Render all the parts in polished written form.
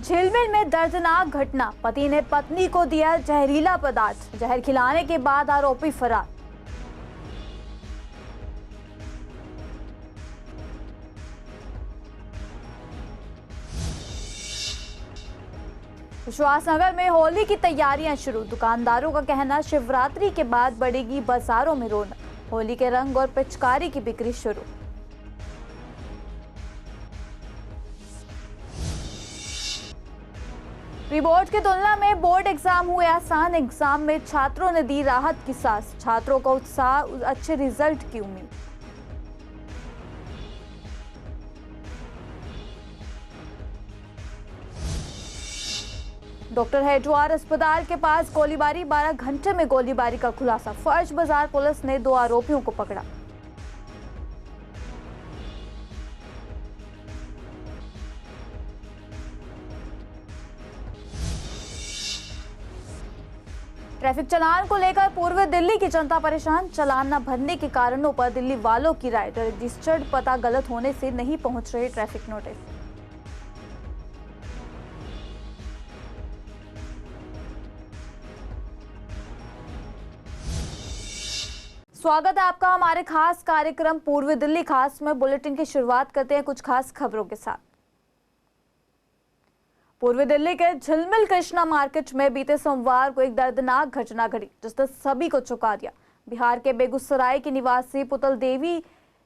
झिलमिल में दर्दनाक घटना, पति ने पत्नी को दिया जहरीला पदार्थ, जहर खिलाने के बाद आरोपी फरार। विश्वासनगर में होली की तैयारियां शुरू, दुकानदारों का कहना शिवरात्रि के बाद बढ़ेगी बाजारों में रौनक, होली के रंग और पिचकारी की बिक्री शुरू। प्री बोर्ड की तुलना में बोर्ड एग्जाम हुए आसान, एग्जाम में छात्रों ने दी राहत की सांस, छात्रों को उत्साह, अच्छे रिजल्ट की उम्मीद। डॉक्टर हेटवार अस्पताल के पास गोलीबारी, 12 घंटे में गोलीबारी का खुलासा, फर्ज बाजार पुलिस ने 2 आरोपियों को पकड़ा। ट्रैफिक चालान को लेकर पूर्व दिल्ली की जनता परेशान, चालान न भरने के कारणों पर दिल्ली वालों की राय, रजिस्टर्ड पता गलत होने से नहीं पहुंच रहे ट्रैफिक नोटिस। स्वागत है आपका हमारे खास कार्यक्रम पूर्व दिल्ली खास में। बुलेटिन की शुरुआत करते हैं कुछ खास खबरों के साथ। पूर्व दिल्ली के झिलमिल कृष्णा मार्केट में बीते सोमवार को एक दर्दनाक घटना घटी, जिसने सभी को चौंका दिया। बिहार के बेगूसराय की निवासी पुतल देवी,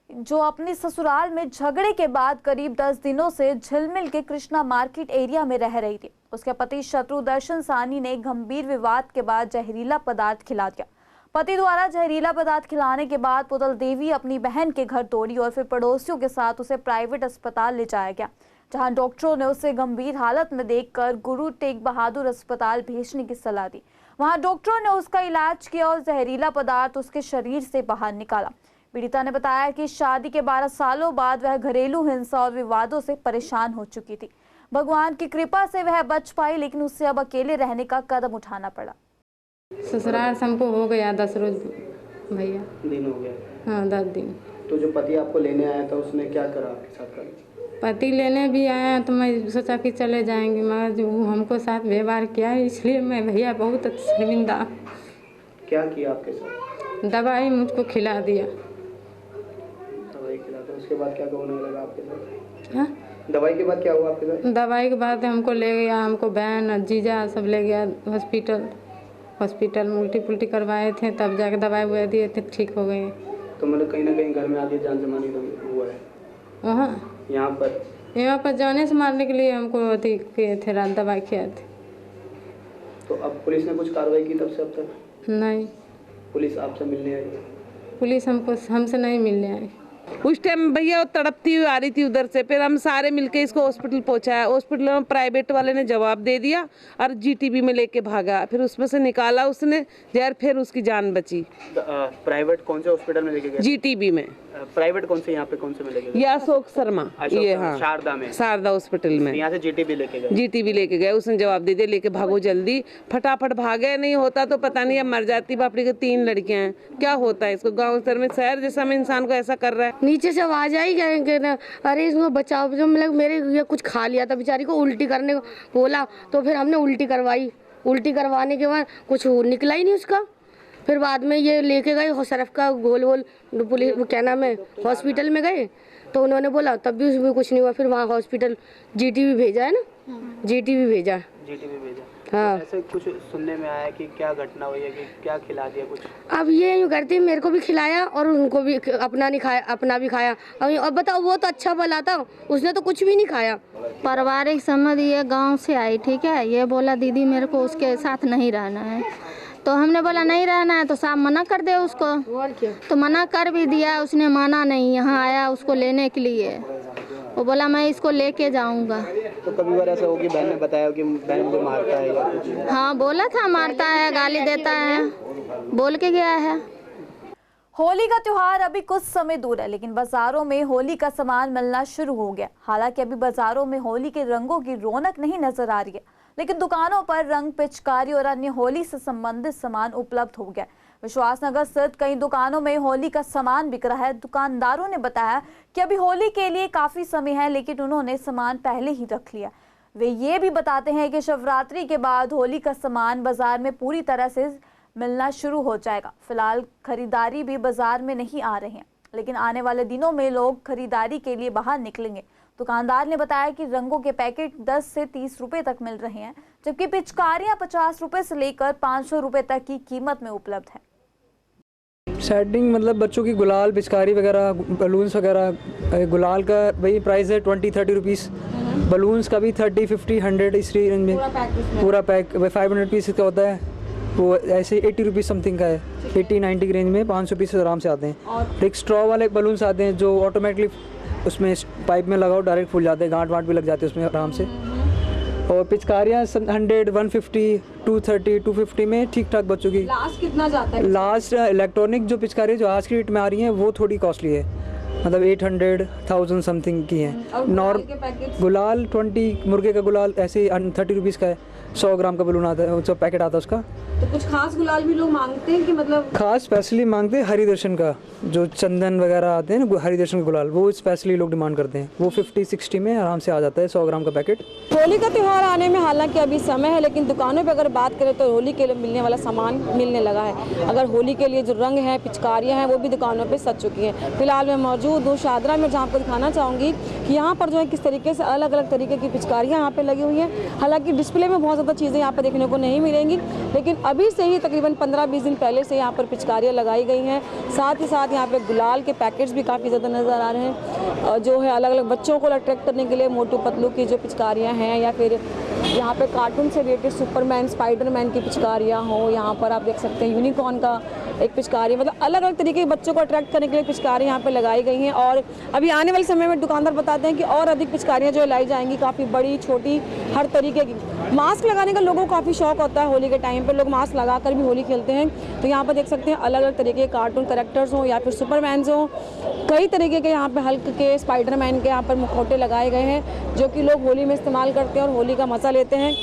जो अपनी ससुराल में झगड़े के बाद करीब 10 दिनों से झिलमिल के कृष्णा मार्केट एरिया में रह रही थी, उसके पति शत्रुदर्शन साहनी ने गंभीर विवाद के बाद जहरीला पदार्थ खिला दिया। पति द्वारा जहरीला पदार्थ खिलाने के बाद पुतल देवी अपनी बहन के घर दौड़ी और फिर पड़ोसियों के साथ उसे प्राइवेट अस्पताल ले जाया गया, जहां डॉक्टरों ने उसे गंभीर हालत में देखकर गुरु तेग बहादुर अस्पताल भेजने की सलाह दी। वहां डॉक्टरों ने उसका इलाज किया और जहरीला पदार्थ उसके शरीर से बाहर निकाला। पीड़िता ने बताया कि शादी के 12 सालों बाद वह घरेलू हिंसा और विवादों से परेशान हो चुकी थी। भगवान की कृपा से वह बच पाई, लेकिन उसे अब अकेले रहने का कदम उठाना पड़ा। ससुराल से हमको हो गया 10 रोज भैया, दिन हो गया। हाँ 10 दिन। तो जो पति आपको लेने आया था उसने क्या करा आपके साथ? पति लेने भी आया तो मैं सोचा कि चले जाएंगे, मगर जो हमको साथ व्यवहार किया, इसलिए मैं भैया बहुत शर्मिंदा। क्या किया आपके साथ? दवाई मुझको खिला दिया। दवाई खिला दिया, उसके बाद क्या होने लगा आपके साथ? हाँ, दवाई के बाद क्या हुआ आपके साथ? दवाई के बाद हमको ले गया, हमको बहन जीजा सब ले गया हॉस्पिटल में उल्टी पुल्टी करवाए थे, तब जाके दवाई ववाई दिए थे, ठीक हो गए। तो मतलब कहीं ना कहीं घर में आगे जान से मारने हुआ है? वहाँ यहाँ पर जाने से मारने के लिए हमको अथी किए थे, रात दवाई किया थे। तो अब पुलिस ने कुछ कार्रवाई की तब से अब तक? नहीं, पुलिस आपसे मिलने आई? पुलिस हमसे नहीं मिलने आई। उस टाइम भैया वो तड़पती हुई आ रही थी उधर से, फिर हम सारे मिलके इसको हॉस्पिटल पहुंचाया। हॉस्पिटल में प्राइवेट वाले ने जवाब दे दिया और जीटीबी में लेके भागा, फिर उसमें से निकाला उसने जहर, फिर उसकी जान बची। प्राइवेट कौन से हॉस्पिटल में लेके गए? जीटीबी में। प्राइवेट कौन से? यहाँ पे कौन से में लेके गए? ये अशोक शर्मा, ये हाँ शारदा में, शारदा हॉस्पिटल में। यहाँ से जीटीबी लेके गए? जीटीबी लेके गए, उसने जवाब दे दिया लेके भागो जल्दी। फटाफट भागे, नहीं होता तो पता नहीं अब मर जाती। बापड़ी के 3 लड़कियां हैं, क्या होता है इसको? गाँव शहर में, शहर जैसा में इंसान को ऐसा कर रहा है। नीचे से आवाज आई क्या, अरे इसको बचाओ, जो मतलब मेरे ये कुछ खा लिया था बेचारी को, उल्टी करने को बोला, तो फिर हमने उल्टी करवाई। उल्टी करवाने के बाद कुछ निकला ही नहीं उसका। फिर बाद में ये लेके गए सरफ का गोल पुलिस, क्या नाम है, हॉस्पिटल में गए तो उन्होंने बोला, तब भी उसमें कुछ नहीं हुआ। फिर वहाँ हॉस्पिटल जीटीबी भेजा है ना, जीटीबी भेजा। हाँ, ऐसे कुछ सुनने में आया कि क्या घटना हुई है, कि क्या खिला दिया कुछ? अब ये यूँ करती, मेरे को भी खिलाया और उनको भी, अपना नहीं खाया, अपना भी खाया। अब बताओ, वो तो अच्छा भला था, उसने तो कुछ भी नहीं खाया। पारिवारिक संबंध, ये गांव से आई, ठीक है, ये बोला दीदी मेरे को उसके साथ नहीं रहना है, तो हमने बोला नहीं रहना है तो साहब मना कर दे उसको, और क्या, तो मना कर भी दिया, उसने माना नहीं। यहाँ आया उसको लेने के लिए, वो बोला मैं इसको लेके जाऊंगा। तो कभी बार ऐसा हो कि बहन ने बताया कि बहन को मारता है या कुछ? हाँ बोला था, मारता है, गाली देता है, बोल के गया है। होली का त्योहार अभी कुछ समय दूर है, लेकिन बाजारों में होली का सामान मिलना शुरू हो गया। हालांकि अभी बाजारों में होली के रंगों की रौनक नहीं नजर आ रही है, लेकिन दुकानों पर रंग, पिचकारी और अन्य होली से संबंधित सामान उपलब्ध हो गया। विश्वासनगर स्थित कई दुकानों में होली का सामान बिक रहा है। दुकानदारों ने बताया कि अभी होली के लिए काफी समय है, लेकिन उन्होंने सामान पहले ही रख लिया। वे ये भी बताते हैं कि शिवरात्रि के बाद होली का सामान बाजार में पूरी तरह से मिलना शुरू हो जाएगा। फिलहाल खरीदारी भी बाजार में नहीं आ रहे हैं, लेकिन आने वाले दिनों में लोग खरीदारी के लिए बाहर निकलेंगे। दुकानदार ने बताया कि रंगों के पैकेट 10 से 30 रुपए तक मिल रहे हैं, जबकि पिचकारियां 50 रुपए से लेकर 500 रुपए तक की कीमत में उपलब्ध है। सेटिंग मतलब बच्चों की गुलाल, पिचकारी वगैरह, बलून्स वगैरह। गुलाल का वही प्राइस है 20-30 रुपीज़, बलून्स का भी 30, 50, 100 इस रेंज में। पूरा पैक 500 पीस का होता है, वो ऐसे 80 रुपीज़ समथिंग का है। 80-90 की रेंज में 500 पीस आराम से आते हैं। और एक स्ट्रॉ वाले बलून्स आते हैं जो ऑटोमेटिकली उसमें पाइप में लगाओ डायरेक्ट फूल जाते हैं, गांठ वाँट भी लग जाते हैं उसमें आराम से। और पिचकारियाँ 100, 150, 230, 250 में ठीक ठाक बच्चों की। लास्ट कितना जाता है? लास्ट इलेक्ट्रॉनिक जो पिचकारी जो आज की डेट में आ रही हैं वो थोड़ी कॉस्टली है, मतलब 800, 1000 समथिंग की हैं। नॉर्मल गुलाल 20, मुर्गे का गुलाल ऐसे ही 30 रुपीज़ का है। 100 ग्राम का बलून आता है, जो पैकेट आता है उसका। तो कुछ खास गुलाल भी लोग मांगते हैं कि मतलब खास स्पेशली मांगते हैं हरि दर्शन का, जो चंदन वगैरह आते हैं ना, हरि दर्शन का गुलाल, वो स्पेशली लोग डिमांड करते हैं। वो 50-60 में आराम से आ जाता है 100 ग्राम का पैकेट। होली का त्यौहार आने में हालांकि अभी समय है, लेकिन दुकानों पे अगर बात करें तो होली के लिए मिलने वाला सामान मिलने लगा है। अगर होली के लिए जो रंग है, पिचकारियाँ हैं, वो भी दुकानों पे सज चुकी हैं। फिलहाल मैं मौजूद हूँ शादरा में, जहाँ आपको दिखाना चाहूँगी कि यहाँ पर जो है किस तरीके से अलग अलग तरीके की पिचकारियाँ यहाँ पे लगी हुई हैं। हालांकि डिस्प्ले में बहुत ज़्यादा चीज़ें यहाँ पर देखने को नहीं मिलेंगी, लेकिन अभी से ही तकरीबन 15-20 दिन पहले से यहाँ पर पिचकारियाँ लगाई गई हैं। साथ ही साथ यहाँ पे गुलाल के पैकेट्स भी काफ़ी ज़्यादा नज़र आ रहे हैं। जो है अलग अलग बच्चों को अट्रैक्ट करने के लिए मोटू पतलू की जो पिचकारियाँ हैं, या फिर यहाँ पे कार्टून से रिलेटेड सुपरमैन, स्पाइडरमैन की पिचकारियाँ हो। यहाँ पर आप देख सकते हैं यूनिकॉर्न का एक पिचकारी, मतलब अलग अलग तरीके के बच्चों को अट्रैक्ट करने के लिए पिचकारी यहाँ पे लगाई गई हैं। और अभी आने वाले समय में दुकानदार बताते हैं कि और अधिक पिचकारियाँ जो लाई जाएंगी, काफ़ी बड़ी, छोटी, हर तरीके की। मास्क लगाने का लोगों को काफ़ी शौक होता है, होली के टाइम पर लोग मास्क लगाकर भी होली खेलते हैं। तो यहाँ पर देख सकते हैं अलग अलग तरीके के कार्टून कैरेक्टर्स हों या फिर सुपरमैन्स हों, कई तरीके के यहाँ पे हल्क के, स्पाइडरमैन के यहाँ पर मुखौटे लगाए गए हैं, जो कि लोग होली में इस्तेमाल करते हैं और होली का मज़ा लेते हैं।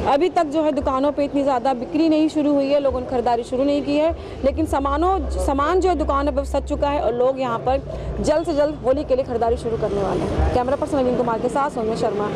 अभी तक जो है दुकानों पे इतनी ज़्यादा बिक्री नहीं शुरू हुई है, लोगों ने खरीदारी शुरू नहीं की है, लेकिन सामान जो है दुकानों पर सज चुका है और लोग यहाँ पर जल्द से जल्द होली के लिए खरीदारी शुरू करने वाले हैं। कैमरा पर्सन नवीन कुमार के साथ सौम्या शर्मा,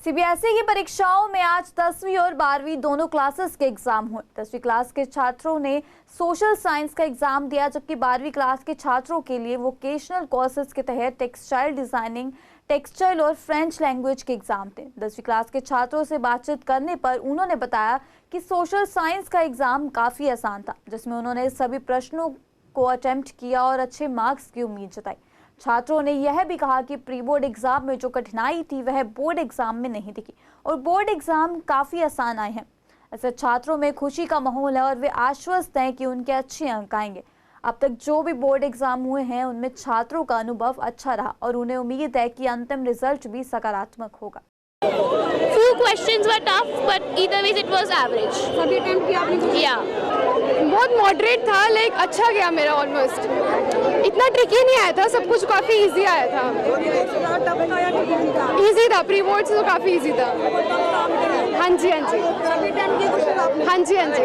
सीबीएसई की परीक्षाओं में आज 10वीं और 12वीं दोनों क्लासेस के एग्जाम हुए। 10वीं क्लास के छात्रों ने सोशल साइंस का एग्जाम दिया, जबकि 12वीं क्लास के छात्रों के लिए वोकेशनल कोर्सेज के तहत टेक्सटाइल डिजाइनिंग, टेक्सटाइल और फ्रेंच लैंग्वेज के एग्जाम थे। 10वीं क्लास के छात्रों से बातचीत करने पर उन्होंने बताया कि सोशल साइंस का एग्जाम काफ़ी आसान था, जिसमें उन्होंने सभी प्रश्नों को अटेम्प्ट किया और अच्छे मार्क्स की उम्मीद जताई। छात्रों ने यह भी कहा कि प्री बोर्ड एग्जाम में जो कठिनाई थी वह बोर्ड एग्जाम में नहीं दिखी और बोर्ड एग्जाम काफ़ी आसान आए हैं। ऐसे छात्रों में खुशी का माहौल है और वे आश्वस्त हैं कि उनके अच्छे अंक आएंगे। अब तक जो भी बोर्ड एग्जाम हुए हैं उनमें छात्रों का अनुभव अच्छा रहा और उन्हें उम्मीद है कि अंतिम रिजल्ट भी सकारात्मक होगा। Few questions were tough, but either ways it was average. सभी अटेम्प्ट किया आपने? Yeah. बहुत मॉडरेट था, लाइक अच्छा गया मेरा ऑलमोस्ट। इतना ट्रिकी नहीं आया था, सब कुछ काफ़ी इजी आया था। इजी था, प्री बोर्ड से तो काफ़ी इजी था। हाँ जी हाँ जी हाँ जी हाँ जी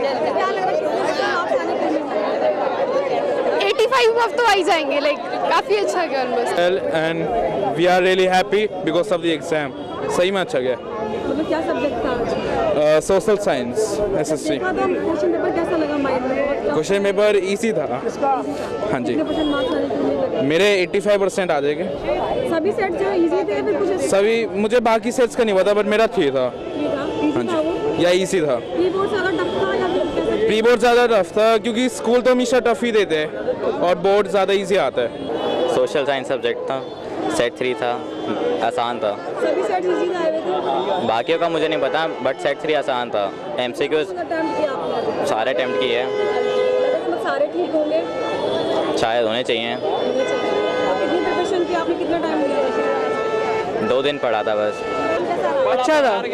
85 अब तो आ ही जाएंगे, लाइक काफ़ी अच्छा गया almost. And we are really happy because of the exam. सही में अच्छा गया। मतलब क्या सब्जेक्ट था? Social science SSC. Question paper कैसा लगा माइंड में? क्वेश्चन पेपर इजी था। हाँ जी, मेरे 85% आ जाएंगे। सभी सेट जो इजी थे फिर कुछ सभी, मुझे बाकी सेट्स का नहीं पता, बट मेरा ठीक था। हाँ जी, या इजी था। प्री बोर्ड ज़्यादा टफ था या फिर प्री बोर्ड ज़्यादा टफ था, क्योंकि स्कूल तो हमेशा टफ ही देते हैं और बोर्ड ज़्यादा इजी आता है। सोशल साइंस सब्जेक्ट था, सेट 3 था, आसान था। सभी सेट इजी आए थे? बाकियों का मुझे नहीं पता, बट सेट 3 आसान था। एमसीक्यूज सारे अटेम्प्ट किए हैं। सारे ठीक होंगे? शायद होने चाहिए। कितनी प्रिपरेशन की आपने, कितना टाइम लिया? 2 दिन पढ़ा था बस। अच्छा था। टफ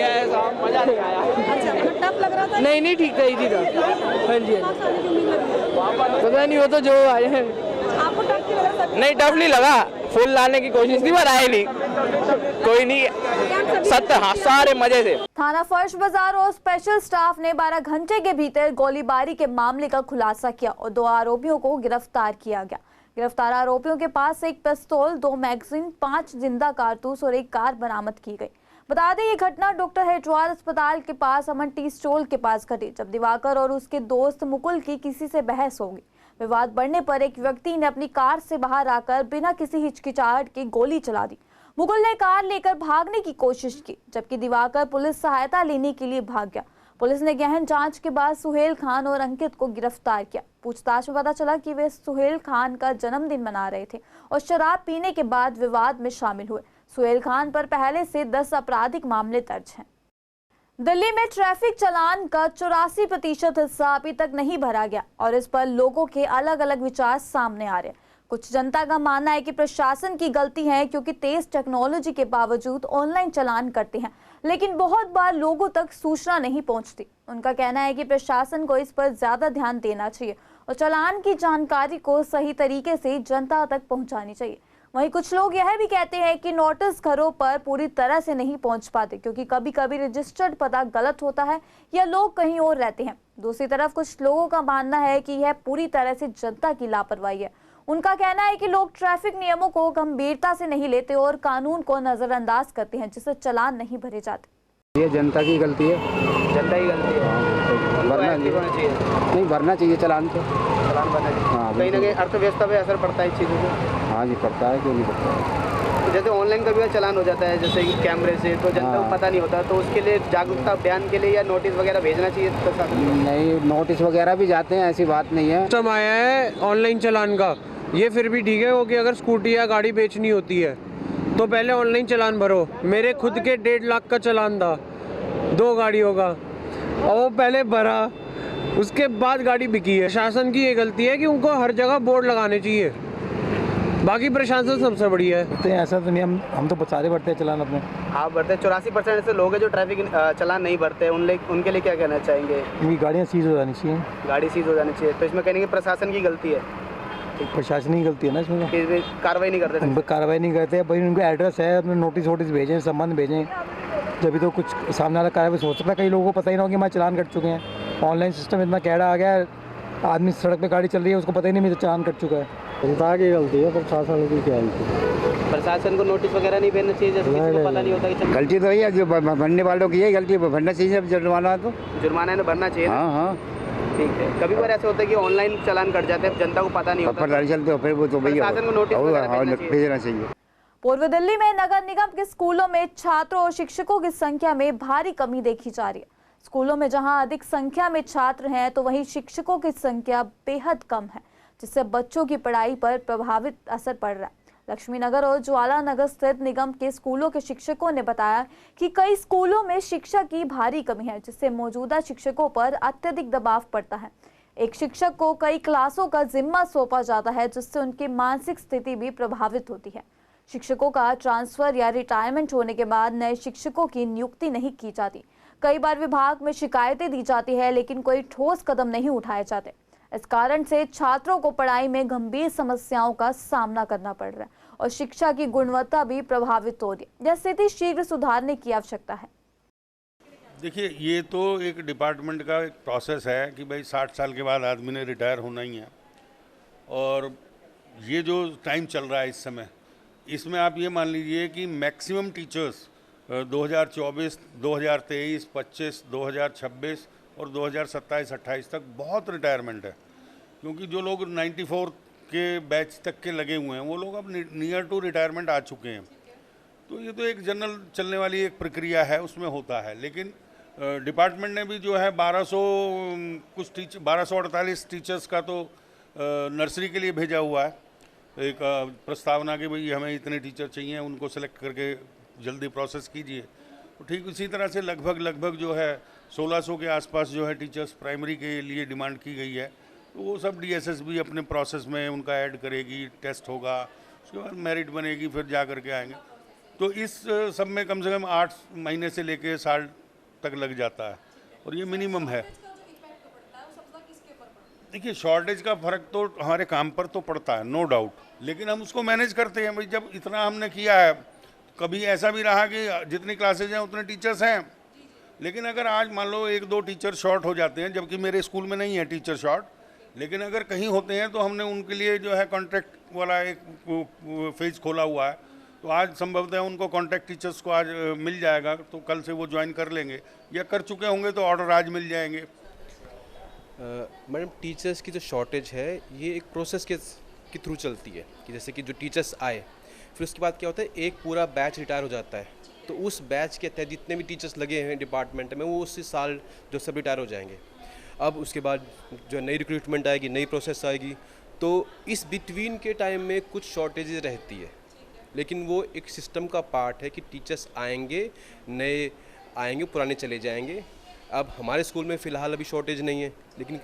लग रहा था? नहीं ठीक था, इजी था। हाँ जी, पता नहीं, वो तो जो आए हैं। आपको टफ क्यों लग रहा था? नहीं, टफ नहीं लगा, फुल लाने की कोशिश थी, पर आए नहीं। कोई नहीं, 70, हाँ, सारे मजे से। थाना फर्श बाजार और स्पेशल स्टाफ ने 12 घंटे के भीतर गोलीबारी के मामले का खुलासा किया और 2 आरोपियों को गिरफ्तार किया गया। गिरफ्तार आरोपियों के पास एक पिस्तौल, 2 मैगजीन, 5 जिंदा कारतूस और एक कार बरामद की गई। बता दें ये घटना डॉक्टर हेडवार अस्पताल के पास अमन टी स्टॉल के पास घटी, जब दिवाकर और उसके दोस्त मुकुल की किसी से बहस हो गई। विवाद बढ़ने पर एक व्यक्ति ने अपनी कार से बाहर आकर बिना किसी हिचकिचाहट के गोली चला दी। मुकुल ने कार लेकर भागने की कोशिश की, जबकि दिवाकर पुलिस सहायता लेने के लिए भाग गया। पुलिस ने गहन जांच के बाद सुहेल खान और अंकित को गिरफ्तार किया। पूछताछ में पता चला कि वे सुहेल खान का जन्मदिन मना रहे थे और शराब पीने के बाद विवाद में शामिल हुए। सुहेल खान पर पहले से 10 आपराधिक मामले दर्ज हैं। दिल्ली में ट्रैफिक चालान का 84% हिस्सा अभी तक नहीं भरा गया और इस पर लोगों के अलग अलग विचार सामने आ रहे हैं। कुछ जनता का मानना है कि प्रशासन की गलती है, क्योंकि तेज टेक्नोलॉजी के बावजूद ऑनलाइन चालान करते हैं, लेकिन बहुत बार लोगों तक सूचना नहीं पहुंचती। उनका कहना है कि प्रशासन को इस पर ज्यादा ध्यान देना चाहिए और चालान की जानकारी को सही तरीके से जनता तक पहुंचानी चाहिए। वहीं कुछ लोग यह भी कहते हैं कि नोटिस घरों पर पूरी तरह से नहीं पहुंच पाते, क्योंकि कभी कभी रजिस्टर्ड पता गलत होता है या लोग कहीं और रहते हैं। दूसरी तरफ कुछ लोगों का मानना है कि यह पूरी तरह से जनता की लापरवाही है। उनका कहना है कि लोग ट्रैफिक नियमों को गंभीरता से नहीं लेते और कानून को नजरअंदाज करते हैं, जिससे चालान नहीं भरे जाते। ये जनता की गलती है, जनता ही गलती है। भरना नहीं भरना चाहिए चालान तो। चालान भरना चाहिए। हाँ, कहीं ना कहीं अर्थव्यवस्था पे असर पड़ता है इस चीज़ों से। हाँ जी पड़ता है, क्यों नहीं पड़ता है। जैसे ऑनलाइन कभी चालान हो जाता है जैसे कि कैमरे से, तो जनता को पता नहीं होता, तो उसके लिए जागरूकता अभियान के लिए या नोटिस वगैरह भेजना चाहिए प्रशासन को? नहीं, नोटिस वगैरह भी जाते हैं, ऐसी बात नहीं है। सिस्टम आया है ऑनलाइन चालान का, ये फिर भी ठीक है। वो कि अगर स्कूटी या गाड़ी बेचनी होती है तो पहले ऑनलाइन चालान भरो। मेरे खुद के 1.5 लाख का चालान था 2 गाड़ियों का, और वो पहले भरा, उसके बाद गाड़ी बिकी है। शासन की ये गलती है कि उनको हर जगह बोर्ड लगाने चाहिए, बाकी प्रशासन सबसे बढ़िया है। ऐसा तो नहीं, हम तो सारे भरते हैं चालान अपने। आप भरते हैं? 84% ऐसे लोग हैं जो ट्रैफिक चालान नहीं भरते हैं, उनके लिए क्या कहना चाहेंगे? गाड़ियाँ सीज हो जानी चाहिए। गाड़ी सीज हो जानी चाहिए, तो इसमें कहने की प्रशासन की गलती है? प्रशासन की गलती है ना इसमें, कार्रवाई नहीं करते। कार्रवाई नहीं करते भाई, उनको एड्रेस है, अपने नोटिस भेजें, संबंध भेजें, जब भी तो कुछ सामने वाला कार्रवाई हो सकता है। कई लोगों को पता ही ना हो कि हमारे चालान कट चुके हैं। ऑनलाइन सिस्टम इतना कैड़ा आ गया है, आदमी सड़क पे गाड़ी चल रही है, उसको पता ही नहीं मेरा चालान कट चुका है। जनता की गलती है, प्रशासन की क्या गलती? प्रशासन को नोटिस वगैरह नहीं भेजना चाहिए, जैसे किसी को पता नहीं होता कि गलती तो है, जो भरने वालों की है गलती, भरना चाहिए। जुर्माना तो जुर्माना है, भरना चाहिए। हाँ हाँ ठीक है। कभी बार ऐसा होता है कि ऑनलाइन चालान कट जाते हैं, जनता को पता नहीं होता, चलते हो, फिर वो तो प्रशासन को नोटिस भेजना चाहिए। पूर्व दिल्ली में नगर निगम के स्कूलों में छात्रों और शिक्षकों की संख्या में भारी कमी देखी जा रही है। स्कूलों में जहां अधिक संख्या में छात्र हैं, तो वहीं शिक्षकों की संख्या बेहद कम है, जिससे बच्चों की पढ़ाई पर प्रभावित असर पड़ रहा है। लक्ष्मी नगर और ज्वाला नगर स्थित निगम के स्कूलों के शिक्षकों ने बताया कि कई स्कूलों में शिक्षा की भारी कमी है, जिससे मौजूदा शिक्षकों पर अत्यधिक दबाव पड़ता है। एक शिक्षक को कई क्लासों का जिम्मा सौंपा जाता है, जिससे उनकी मानसिक स्थिति भी प्रभावित होती है। शिक्षकों का ट्रांसफर या रिटायरमेंट होने के बाद नए शिक्षकों की नियुक्ति नहीं की जाती। कई बार विभाग में शिकायतें दी जाती है, लेकिन कोई ठोस कदम नहीं उठाए जाते। इस कारण से छात्रों को पढ़ाई में गंभीर समस्याओं का सामना करना पड़ रहा है और शिक्षा की गुणवत्ता भी प्रभावित हो रही है। यह स्थिति शीघ्र सुधारने की आवश्यकता है। देखिए, ये तो एक डिपार्टमेंट का एक प्रोसेस है कि भाई 60 साल के बाद आदमी ने रिटायर होना ही है, और ये जो टाइम चल रहा है इस समय, इसमें आप ये मान लीजिए कि मैक्सिमम टीचर्स 2024, 2023, 25, 2026 और 2027-28 तक बहुत रिटायरमेंट है, क्योंकि जो लोग 94 के बैच तक के लगे हुए हैं वो लोग अब नियर टू रिटायरमेंट आ चुके हैं। तो ये तो एक जनरल चलने वाली एक प्रक्रिया है, उसमें होता है। लेकिन डिपार्टमेंट ने भी जो है 1248 टीचर्स का तो नर्सरी के लिए भेजा हुआ है, एक प्रस्तावना कि भाई हमें इतने टीचर चाहिए, उनको सेलेक्ट करके जल्दी प्रोसेस कीजिए। तो ठीक उसी तरह से लगभग जो है 1600 के आसपास जो है टीचर्स प्राइमरी के लिए डिमांड की गई है। तो वो सब DSS भी अपने प्रोसेस में उनका ऐड करेगी, टेस्ट होगा, उसके बाद मेरिट बनेगी, फिर जा कर के आएंगे। तो इस सब में कम से कम 8 महीने से लेके साल तक लग जाता है, और ये मिनिमम है। देखिए, शॉर्टेज का फ़र्क तो हमारे काम पर तो पड़ता है, नो डाउट, लेकिन हम उसको मैनेज करते हैं। भाई जब इतना हमने किया है, कभी ऐसा भी रहा कि जितनी क्लासेज हैं उतने टीचर्स हैं, लेकिन अगर आज मान लो 1-2 टीचर शॉर्ट हो जाते हैं, जबकि मेरे स्कूल में नहीं है टीचर शॉर्ट, लेकिन अगर कहीं होते हैं तो हमने उनके लिए जो है कॉन्ट्रैक्ट वाला एक फेज खोला हुआ है। तो आज संभवतः उनको कॉन्टैक्ट टीचर्स को आज मिल जाएगा, तो कल से वो ज्वाइन कर लेंगे, या कर चुके होंगे तो ऑर्डर आज मिल जाएंगे। मैडम, टीचर्स की जो शॉर्टेज है ये एक प्रोसेस के थ्रू चलती है कि जैसे कि जो टीचर्स आए फिर उसके बाद क्या होता है, एक पूरा बैच रिटायर हो जाता है, तो उस बैच के तहत जितने भी टीचर्स लगे हैं डिपार्टमेंट में वो उसी साल जो सब रिटायर हो जाएंगे। अब उसके बाद जो नई रिक्रूटमेंट आएगी, नई प्रोसेस आएगी, तो इस बिटवीन के टाइम में कुछ शॉर्टेजेस रहती है, लेकिन वो एक सिस्टम का पार्ट है कि टीचर्स आएंगे, नए आएंगे, पुराने चले जाएंगे। अब हमारे स्कूल में फ़िलहाल अभी शॉर्टेज नहीं है, लेकिन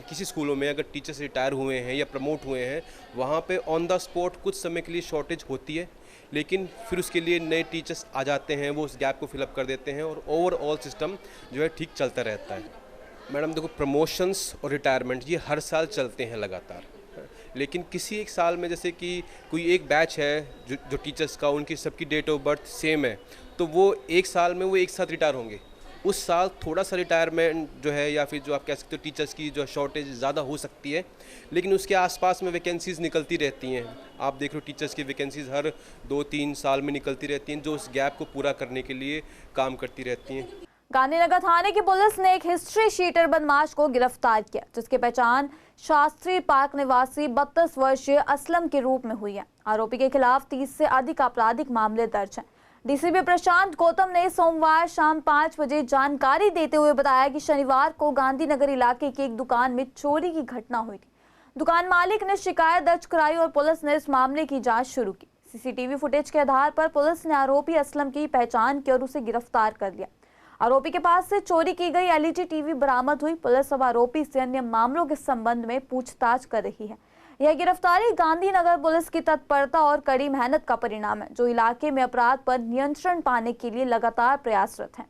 किसी स्कूलों में अगर टीचर्स रिटायर हुए हैं या प्रमोट हुए हैं, वहाँ पे ऑन द स्पॉट कुछ समय के लिए शॉर्टेज होती है, लेकिन फिर उसके लिए नए टीचर्स आ जाते हैं, वो उस गैप को फिलअप कर देते हैं और ओवरऑल सिस्टम जो है ठीक चलता रहता है। मैडम देखो, प्रमोशंस और रिटायरमेंट ये हर साल चलते हैं लगातार, लेकिन किसी एक साल में जैसे कि कोई एक बैच है जो टीचर्स का, उनकी सबकी डेट ऑफ बर्थ सेम है, तो वो एक साल में वो एक साथ रिटायर होंगे। उस साल थोड़ा सा रिटायरमेंट जो है या फिर जो आप कह सकते हो टीचर्स की जो शॉर्टेज ज़्यादा हो सकती है, लेकिन उसके आसपास में वैकेंसीज़ निकलती रहती हैं। आप देख रहे हो टीचर्स की वैकेंसीज़ हर 2-3 साल में निकलती रहती हैं, जो उस गैप को पूरा करने के लिए काम करती रहती हैं। गांधीनगर थाने की पुलिस ने एक हिस्ट्री शीटर बदमाश को गिरफ्तार किया, जिसकी पहचान शास्त्री पार्क निवासी 32 वर्षीय असलम के रूप में हुई है। आरोपी के खिलाफ 30 से अधिक आपराधिक मामले दर्ज हैं। डीसीपी प्रशांत गौतम ने सोमवार शाम 5 बजे जानकारी देते हुए बताया कि शनिवार को गांधीनगर इलाके की एक दुकान में चोरी की घटना हुई थी। दुकान मालिक ने शिकायत दर्ज कराई और पुलिस ने इस मामले की जांच शुरू की। सीसीटीवी फुटेज के आधार पर पुलिस ने आरोपी असलम की पहचान की और उसे गिरफ्तार कर लिया। आरोपी के पास से चोरी की गई एलईडी टीवी बरामद हुई। पुलिस अब आरोपी से अन्य मामलों के संबंध में पूछताछ कर रही है। यह गिरफ्तारी गांधीनगर पुलिस की तत्परता और कड़ी मेहनत का परिणाम है, जो इलाके में अपराध पर नियंत्रण पाने के लिए लगातार प्रयासरत है।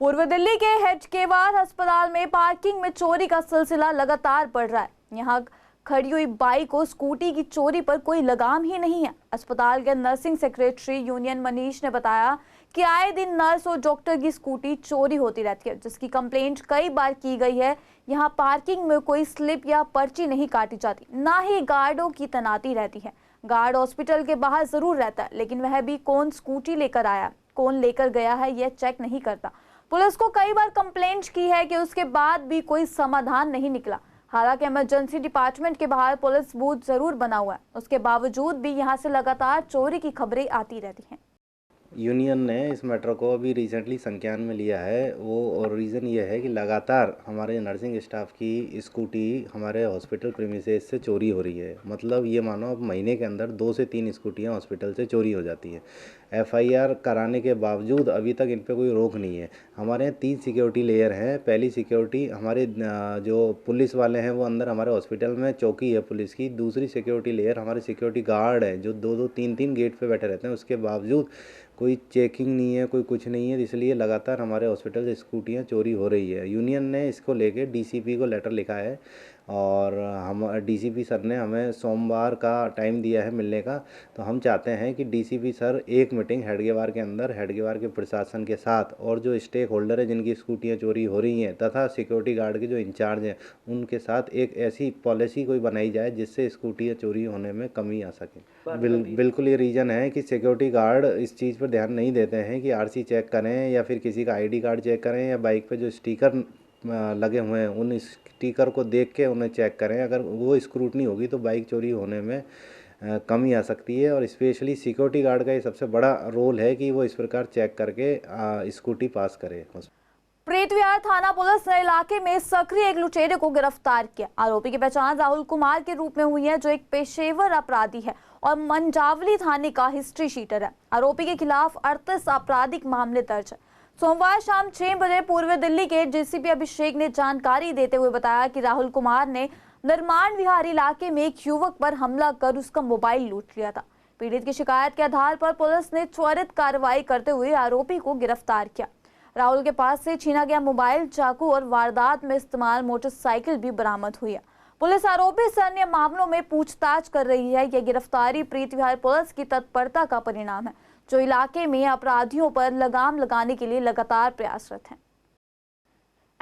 पूर्व दिल्ली के हेडगेवार अस्पताल में पार्किंग में चोरी का सिलसिला लगातार बढ़ रहा है। यहाँ खड़ी हुई बाइक और स्कूटी की चोरी पर कोई लगाम ही नहीं है। अस्पताल के नर्सिंग सेक्रेटरी यूनियन मनीष ने बताया कि आए दिन नर्स और डॉक्टर की स्कूटी चोरी होती रहती है, जिसकी कंप्लेंट कई बार की गई है। यहाँ पार्किंग में कोई स्लिप या पर्ची नहीं काटी जाती, ना ही गार्डों की तैनाती रहती है। गार्ड हॉस्पिटल के बाहर जरूर रहता है, लेकिन वह भी कौन स्कूटी लेकर आया, कौन लेकर गया है, यह चेक नहीं करता। पुलिस को कई बार कंप्लेंट की है कि उसके बाद भी कोई समाधान नहीं निकला। हालांकि इमरजेंसी डिपार्टमेंट के बाहर पुलिस बूथ जरूर बना हुआ है, उसके बावजूद भी यहाँ से लगातार चोरी की खबरें आती रहती हैं। यूनियन ने इस मैटर को अभी रिसेंटली संज्ञान में लिया है वो, और रीज़न ये है कि लगातार हमारे नर्सिंग स्टाफ की स्कूटी हमारे हॉस्पिटल प्रीमिसेस से चोरी हो रही है। मतलब ये मानो अब महीने के अंदर 2 से 3 स्कूटियाँ हॉस्पिटल से चोरी हो जाती है। एफआईआर कराने के बावजूद अभी तक इन पे कोई रोक नहीं है। हमारे यहाँ 3 सिक्योरिटी लेयर हैं। पहली सिक्योरिटी हमारे जो पुलिस वाले हैं वो अंदर हमारे हॉस्पिटल में चौकी है पुलिस की। दूसरी सिक्योरिटी लेयर हमारे सिक्योरिटी गार्ड है जो 2-2, 3-3 गेट पे बैठे रहते हैं। उसके बावजूद कोई चेकिंग नहीं है, कोई कुछ नहीं है, इसलिए लगातार हमारे हॉस्पिटल से स्कूटियाँ चोरी हो रही है। यूनियन ने इसको लेके डीसीपी को लेटर लिखा है और हम डीसीपी सर ने हमें सोमवार का टाइम दिया है मिलने का। तो हम चाहते हैं कि डीसीपी सर एक मीटिंग हेडगेवार के अंदर हेडगेवार के प्रशासन के साथ और जो स्टेक होल्डर है जिनकी स्कूटियाँ चोरी हो रही हैं तथा सिक्योरिटी गार्ड के जो इंचार्ज हैं उनके साथ एक ऐसी पॉलिसी कोई बनाई जाए जिससे स्कूटियाँ चोरी होने में कमी आ सके। बिल्कुल ये रीज़न है कि सिक्योरिटी गार्ड इस चीज़ पर ध्यान नहीं देते हैं कि आरसी चेक करें या फिर किसी का आईडी कार्ड चेक करें या बाइक पे जो स्टिकर लगे हुए हैं उन स्टिकर को देख के उन्हें चेक करें। अगर वो स्क्रूटनी होगी तो बाइक चोरी होने में कमी आ सकती है। और स्पेशली सिक्योरिटी गार्ड का ये सबसे बड़ा रोल है कि वो इस प्रकार चेक करके स्कूटी पास करे। प्रीत विहार थाना पुलिस ने इलाके में सक्रिय एक लुटेरे को गिरफ्तार किया। आरोपी की पहचान राहुल कुमार के रूप में हुई है, जो एक पेशेवर अपराधी है और मंजावली थाने का हिस्ट्री शीटर है। आरोपी के खिलाफ 38 आपराधिक मामले दर्ज है। सोमवार शाम 6 बजे पूर्व दिल्ली के डीसीपी अभिषेक ने जानकारी देते हुए बताया कि राहुल कुमार ने निर्माण विहार इलाके में एक युवक पर हमला कर उसका मोबाइल लूट लिया था। पीड़ित की शिकायत के आधार पर पुलिस ने त्वरित कार्रवाई करते हुए आरोपी को गिरफ्तार किया। राहुल के पास से छीना गया मोबाइल, चाकू और वारदात में इस्तेमाल मोटरसाइकिल भी बरामद हुई है। पुलिस आरोपी से अन्य मामलों में पूछताछ कर रही है। यह गिरफ्तारी प्रीत विहार पुलिस की तत्परता का परिणाम है, जो इलाके में अपराधियों पर लगाम लगाने के लिए लगातार प्रयासरत है।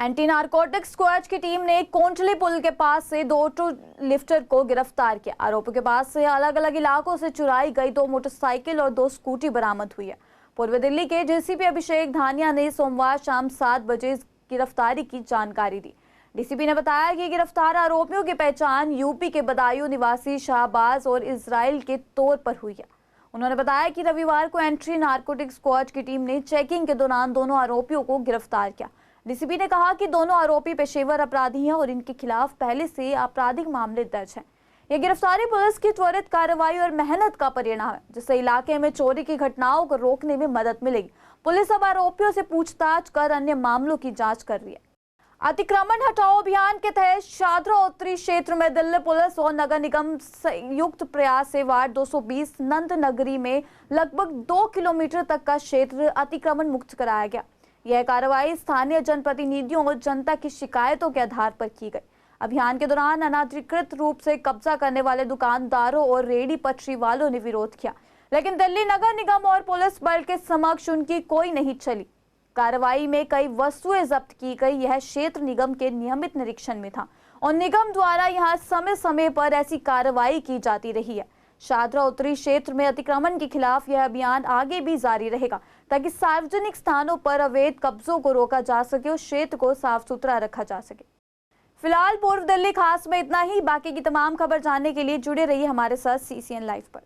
एंटी नारकोटिक्स स्क्वाड की टीम ने कोंटली पुल के पास से 2 ऑटो लिफ्टर को गिरफ्तार किया। आरोपियों के पास से अलग अलग इलाकों से चुराई गई 2 मोटरसाइकिल और 2 स्कूटी बरामद हुई है। पूर्व दिल्ली के डीसीपी अभिषेक धानिया ने सोमवार शाम 7 बजे गिरफ्तारी की जानकारी दी। डीसीपी ने बताया कि गिरफ्तार आरोपियों की पहचान यूपी के बदायूं निवासी शाहबाज और इजराइल के तौर पर हुई है। उन्होंने बताया कि रविवार को एंटी नारकोटिक्स स्क्वाड की टीम ने चेकिंग के दौरान दोनों आरोपियों को गिरफ्तार किया। डीसीपी ने कहा कि दोनों आरोपी पेशेवर अपराधी हैं और इनके खिलाफ पहले से आपराधिक मामले दर्ज हैं। यह गिरफ्तारी पुलिस की त्वरित कार्रवाई और मेहनत का परिणाम है, जिससे इलाके में चोरी की घटनाओं को रोकने में मदद मिलेगी। पुलिस अब आरोपियों से पूछताछ कर अन्य मामलों की जांच कर रही है। अतिक्रमण हटाओ अभियान के तहत शादरा उत्तरी क्षेत्र में दिल्ली पुलिस और नगर निगम संयुक्त प्रयास से वार्ड 220 नंद नगरी में लगभग 2 किलोमीटर तक का क्षेत्र अतिक्रमण मुक्त कराया गया। यह कार्रवाई स्थानीय जनप्रतिनिधियों और जनता की शिकायतों के आधार पर की गई। अभियान के दौरान अनाधिकृत रूप से कब्जा करने वाले दुकानदारों और रेहड़ी पटरी वालों ने विरोध किया, लेकिन दिल्ली नगर निगम और पुलिस बल के समक्ष उनकी कोई नहीं चली। कार्रवाई में कई वस्तुएं जब्त की गई। यह क्षेत्र निगम के नियमित निरीक्षण में था और निगम द्वारा यहां समय समय पर ऐसी कार्रवाई की जाती रही है। शादरा उत्तरी क्षेत्र में अतिक्रमण के खिलाफ यह अभियान आगे भी जारी रहेगा, ताकि सार्वजनिक स्थानों पर अवैध कब्जों को रोका जा सके और क्षेत्र को साफ सुथरा रखा जा सके। फिलहाल पूर्व दिल्ली खास में इतना ही। बाकी की तमाम खबर जानने के लिए जुड़े रहिए हमारे साथ CCN लाइव पर।